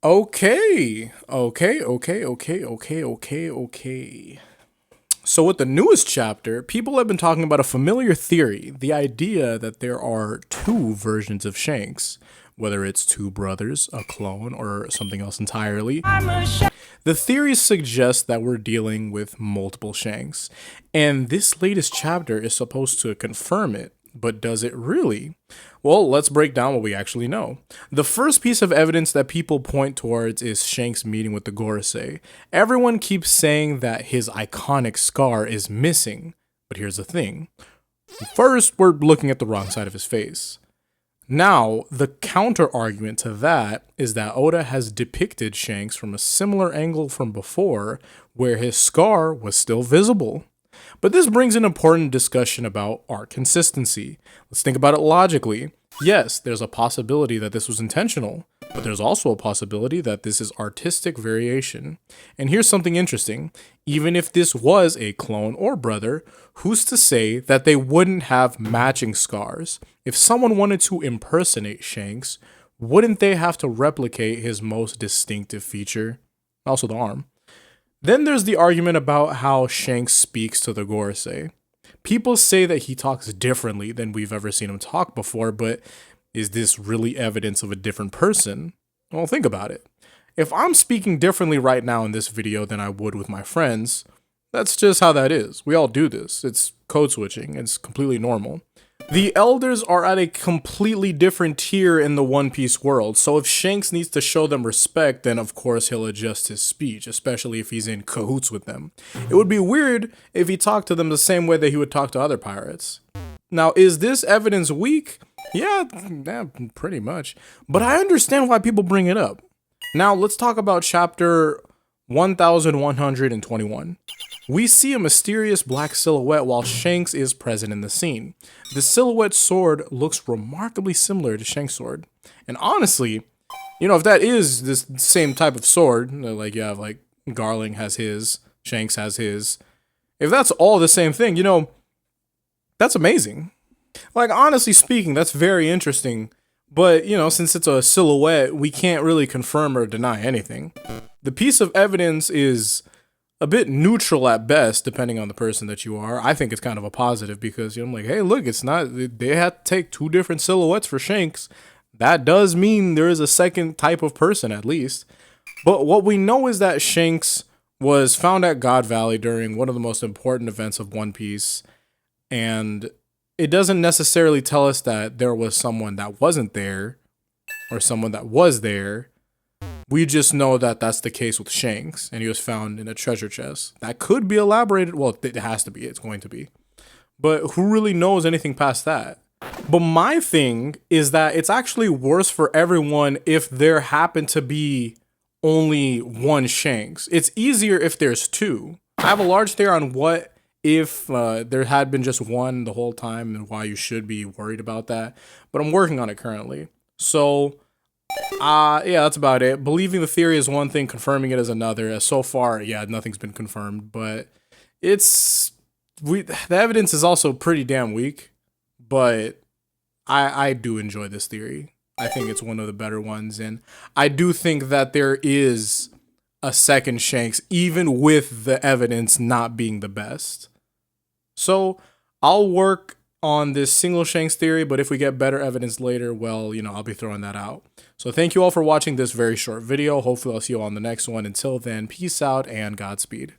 Okay. So with the newest chapter, people have been talking about a familiar theory, the idea that there are two versions of Shanks, whether it's two brothers, a clone, or something else entirely. The theory suggests that we're dealing with multiple Shanks, and this latest chapter is supposed to confirm it. But does it really? Well, let's break down what we actually know. The first piece of evidence that people point towards is Shanks' meeting with the Gorosei. Everyone keeps saying that his iconic scar is missing, but here's the thing. First, we're looking at the wrong side of his face. Now, the counter argument to that is that Oda has depicted Shanks from a similar angle from before, where his scar was still visible. But this brings an important discussion about art consistency. Let's think about it logically. Yes, there's a possibility that this was intentional, but there's also a possibility that this is artistic variation. And here's something interesting. Even if this was a clone or brother, who's to say that they wouldn't have matching scars? If someone wanted to impersonate Shanks, wouldn't they have to replicate his most distinctive feature? Also the arm. Then there's the argument about how Shanks speaks to the Gorosei. People say that he talks differently than we've ever seen him talk before, but is this really evidence of a different person? Well, think about it. If I'm speaking differently right now in this video than I would with my friends, that's just how that is. We all do this. It's code switching. It's completely normal. The elders are at a completely different tier in the One Piece world, so if Shanks needs to show them respect, then of course he'll adjust his speech, especially if he's in cahoots with them. It would be weird if he talked to them the same way that he would talk to other pirates. Now, is this evidence weak? Yeah, pretty much. But I understand why people bring it up. Now, let's talk about chapter 1121. We see a mysterious black silhouette while Shanks is present in the scene. The silhouette sword looks remarkably similar to Shanks' sword. And honestly, if that is this same type of sword, like you have like Garling has his, Shanks has his, if that's all the same thing, that's amazing. Like, honestly speaking, that's very interesting. But, since it's a silhouette, we can't really confirm or deny anything. The piece of evidence is a bit neutral at best, depending on the person that you are. I think it's kind of a positive because I'm like, hey, look, it's not, they had to take two different silhouettes for Shanks. That does mean there is a second type of person at least. But what we know is that Shanks was found at God Valley during one of the most important events of One Piece. And it doesn't necessarily tell us that there was someone that wasn't there or someone that was there. We just know that that's the case with Shanks, and he was found in a treasure chest. That could be elaborated. Well, it has to be. It's going to be. But who really knows anything past that? But my thing is that it's actually worse for everyone if there happened to be only one Shanks. It's easier if there's two. I have a large theory on what if there had been just one the whole time and why you should be worried about that. But I'm working on it currently. So yeah, that's about it. Believing the theory is one thing, confirming it is another. As so far, yeah, nothing's been confirmed, but the evidence is also pretty damn weak, but I do enjoy this theory. I think it's one of the better ones, and I do think that there is a second Shanks, even with the evidence not being the best. So I'll work on this single Shanks theory, but if we get better evidence later, well, I'll be throwing that out. So thank you all for watching this very short video. Hopefully I'll see you on the next one. Until then, peace out and Godspeed.